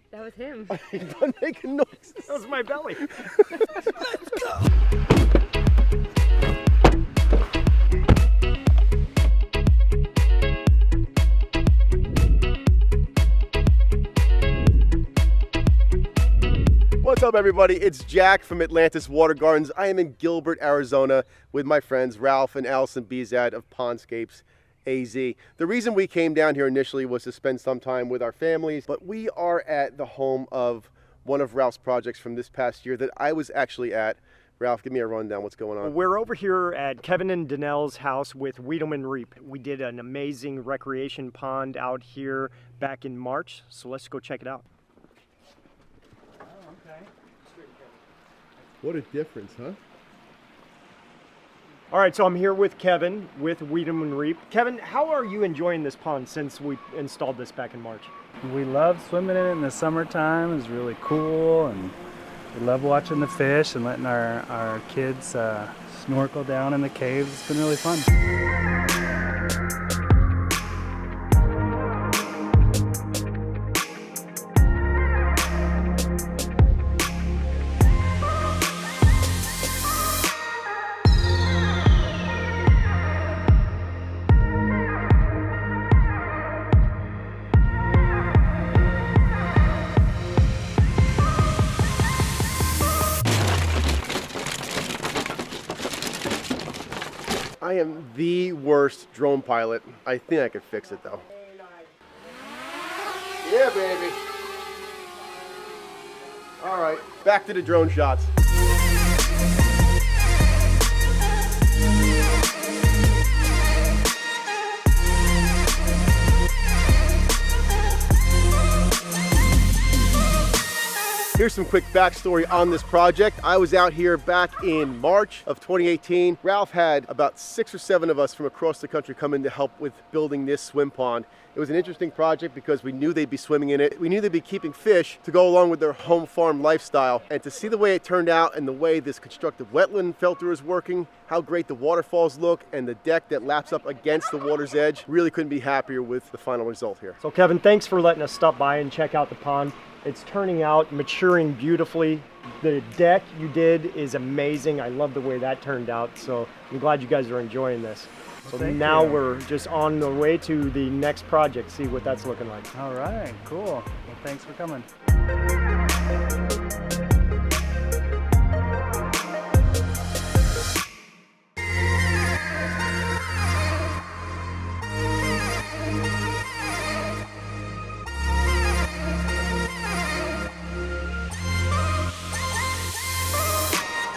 That was him. He's done making noises. That was my belly. Let's go. What's up, everybody? It's Jack from Atlantis Water Gardens. I am in Gilbert, Arizona with my friends Ralph and Alison BZ of PondscapesAZ. The reason we came down here initially was to spend some time with our families, but we are at the home of one of Ralph's projects from this past year that I was actually at. Ralph, give me a rundown. What's going on? We're over here at Kevin and DaNelle's house with Weedleman Reap. We did an amazing recreation pond out here back in March, so let's go check it out. What a difference, huh? All right, so I'm here with Kevin with Weedleman Reap. Kevin, how are you enjoying this pond since we installed this back in March? We love swimming in it in the summertime. It's really cool, and we love watching the fish and letting our kids snorkel down in the caves. It's been really fun. I am the worst drone pilot. I think I could fix it though. Yeah, baby. All right, back to the drone shots. Here's some quick backstory on this project. I was out here back in March of 2018. Ralph had about 6 or 7 of us from across the country come in to help with building this swim pond. It was an interesting project because we knew they'd be swimming in it. We knew they'd be keeping fish to go along with their home farm lifestyle. And to see the way it turned out and the way this constructive wetland filter is working, how great the waterfalls look, and the deck that laps up against the water's edge, really couldn't be happier with the final result here. So Kevin, thanks for letting us stop by and check out the pond. It's turning out, maturing beautifully. The deck you did is amazing. I love the way that turned out. So I'm glad you guys are enjoying this. So now we're just on the way to the next project, see what that's looking like. All right, cool. Well, thanks for coming.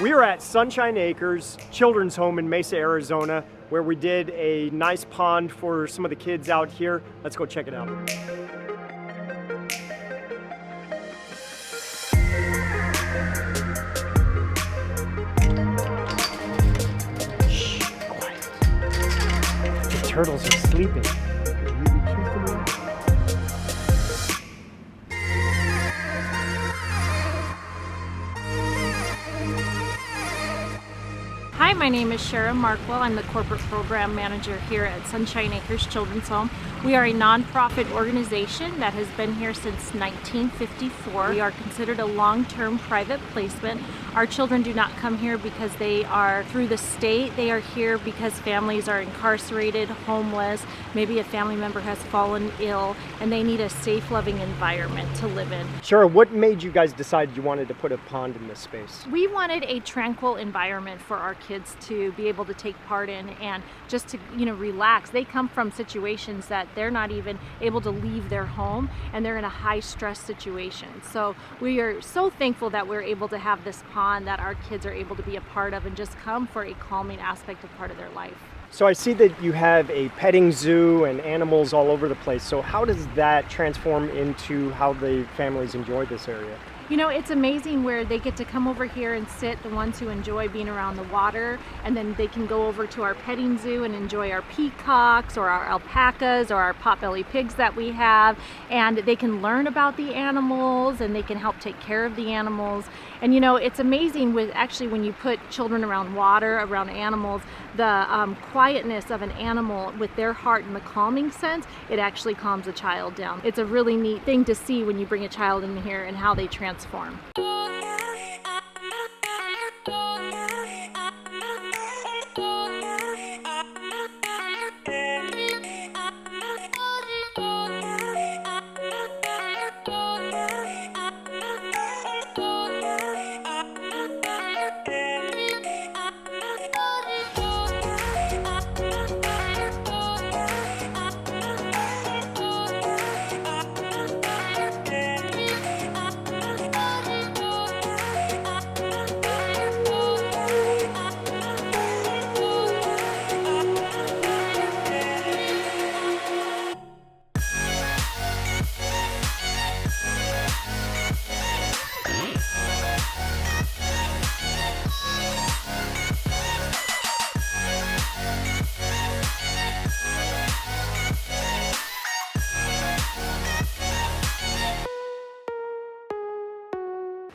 We are at Sunshine Acres Children's Home in Mesa, Arizona, where we did a nice pond for some of the kids out here. Let's go check it out. Shh, quiet. The turtles are sleeping. Hi, my name is Shara Markwell. I'm the Corporate Program Manager here at Sunshine Acres Children's Home. We are a nonprofit organization that has been here since 1954. We are considered a long-term private placement. Our children do not come here because they are through the state. They are here because families are incarcerated, homeless, maybe a family member has fallen ill, and they need a safe, loving environment to live in. Shara, what made you guys decide you wanted to put a pond in this space? We wanted a tranquil environment for our kids to be able to take part in and just to, relax. They come from situations that they're not even able to leave their home, and they're in a high stress situation. So we are so thankful that we're able to have this pond that our kids are able to be a part of and just come for a calming aspect of part of their life. So I see that you have a petting zoo and animals all over the place. So how does that transform into how the families enjoy this area? You know, it's amazing where they get to come over here and sit, the ones who enjoy being around the water, and then they can go over to our petting zoo and enjoy our peacocks or our alpacas or our potbelly pigs that we have, and they can learn about the animals and they can help take care of the animals. And you know, it's amazing with actually when you put children around water, around animals, the quietness of an animal with their heart and the calming sense, it actually calms a child down. It's a really neat thing to see when you bring a child in here and how they transform.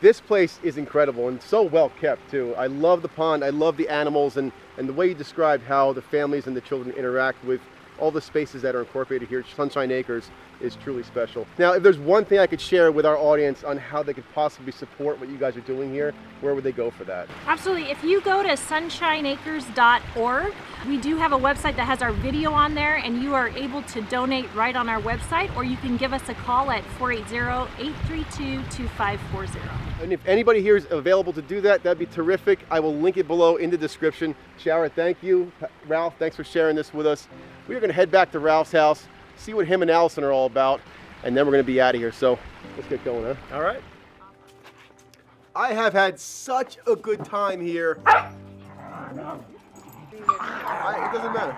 This place is incredible and so well kept too. I love the pond, I love the animals, and the way you described how the families and the children interact with all the spaces that are incorporated here at Sunshine Acres is truly special. Now, if there's one thing I could share with our audience on how they could possibly support what you guys are doing here, where would they go for that? Absolutely. If you go to sunshineacres.org, we do have a website that has our video on there, and you are able to donate right on our website, or you can give us a call at 480-832-2540. And if anybody here is available to do that, that'd be terrific. I will link it below in the description. Shara, thank you. Ralph, thanks for sharing this with us. We are going to head back to Ralph's house, see what him and Alison are all about, and then we're going to be out of here. So let's get going, huh? All right. I have had such a good time here. It doesn't matter.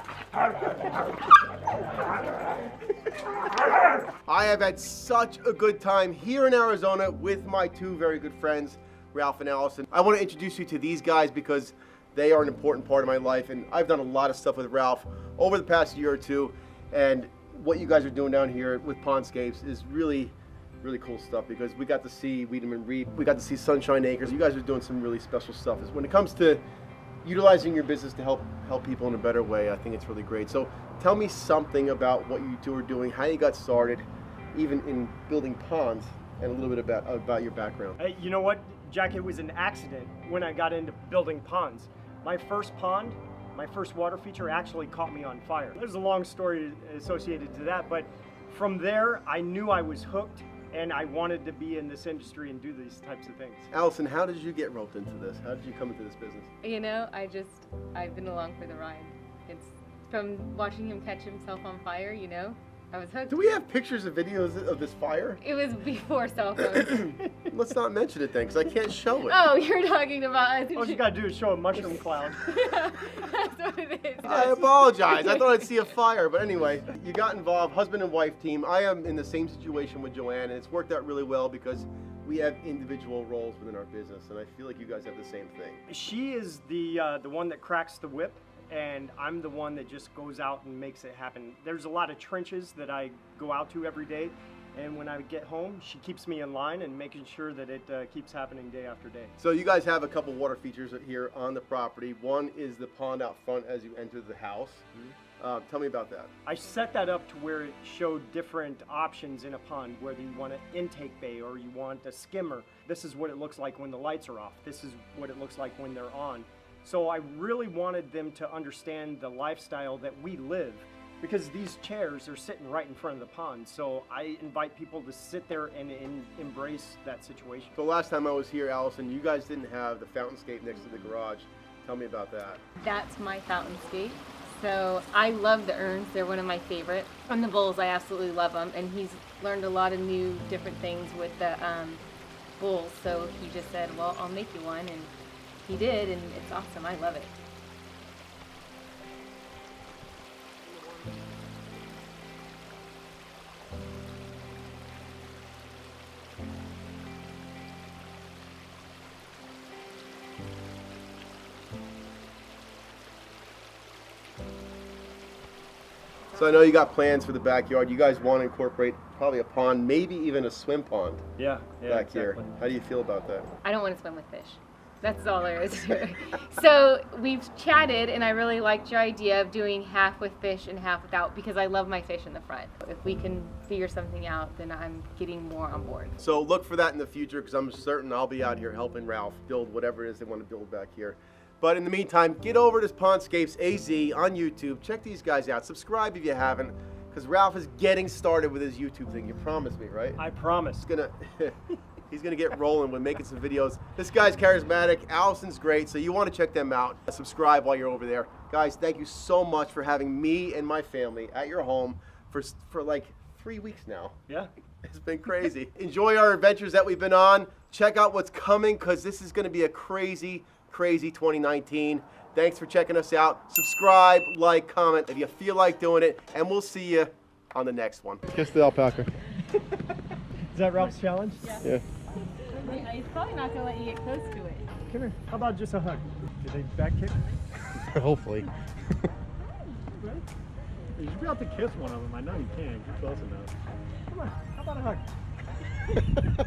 I have had such a good time here in Arizona with my two very good friends, Ralph and Alison. I want to introduce you to these guys because they are an important part of my life, and I've done a lot of stuff with Ralph over the past year or two, and what you guys are doing down here with Pondscapes is really cool stuff, because we got to see Wiedemann Reed, we got to see Sunshine Acres. You guys are doing some really special stuff. When it comes to utilizing your business to help people in a better way, I think it's really great. So tell me something about what you two are doing, how you got started, even in building ponds, and a little bit about your background. Hey, you know what, Jack? It was an accident when I got into building ponds. My first pond, my first water feature actually caught me on fire. There's a long story associated to that, but from there I knew I was hooked and I wanted to be in this industry and do these types of things. Alison, how did you get roped into this? How did you come into this business? You know, I've been along for the ride. It's from watching him catch himself on fire, you know, I was hooked. Do we have pictures or videos of this fire? It was before cell phones. Let's not mention it then, because I can't show it. Oh, you're talking about... All you gotta do is show a mushroom cloud. That's what it is. I apologize. I thought I'd see a fire, but anyway, you got involved, husband and wife team. I am in the same situation with Joanne, and it's worked out really well because we have individual roles within our business, and I feel like you guys have the same thing. She is the one that cracks the whip, and I'm the one that just goes out and makes it happen. There's a lot of trenches that I go out to every day, and when I get home, she keeps me in line and making sure that it keeps happening day after day. So you guys have a couple water features here on the property. One is the pond out front as you enter the house. Mm-hmm. Tell me about that. I set that up to where it showed different options in a pond, whether you want an intake bay or you want a skimmer. This is what it looks like when the lights are off. This is what it looks like when they're on. So I really wanted them to understand the lifestyle that we live, because these chairs are sitting right in front of the pond. So I invite people to sit there and embrace that situation. So last time I was here, Alison, you guys didn't have the fountainscape next to the garage. Tell me about that. That's my fountainscape. So I love the urns. They're one of my favorite. And the bowls, I absolutely love them. And he's learned a lot of new different things with the bowls. So he just said, well, I'll make you one. And he did, and it's awesome. I love it. So I know you got plans for the backyard. You guys want to incorporate probably a pond, maybe even a swim pond Yeah, back here. How do you feel about that? I don't want to swim with fish. That's all there is to it. So we've chatted, and I really liked your idea of doing half with fish and half without, because I love my fish in the front. If we can figure something out, then I'm getting more on board. So look for that in the future, because I'm certain I'll be out here helping Ralph build whatever it is they want to build back here. But in the meantime, get over to PondscapesAZ on YouTube. Check these guys out. Subscribe if you haven't, because Ralph is getting started with his YouTube thing. You promised me, right? I promise. He's gonna get rolling with making some videos. This guy's charismatic. Alison's great, so you want to check them out. Subscribe while you're over there. Guys, thank you so much for having me and my family at your home for like 3 weeks now. Yeah. It's been crazy. Enjoy our adventures that we've been on. Check out what's coming, because this is gonna be a crazy 2019. Thanks for checking us out. Subscribe, like, comment if you feel like doing it, and we'll see you on the next one. Kiss the alpaca. Is that Ralph's challenge? Yeah. He's probably not going to let you get close to it. Come here. How about just a hug? Did they back kick? Hopefully. You should be able to kiss one of them. I know you can. You're close enough. Come on. How about a hug?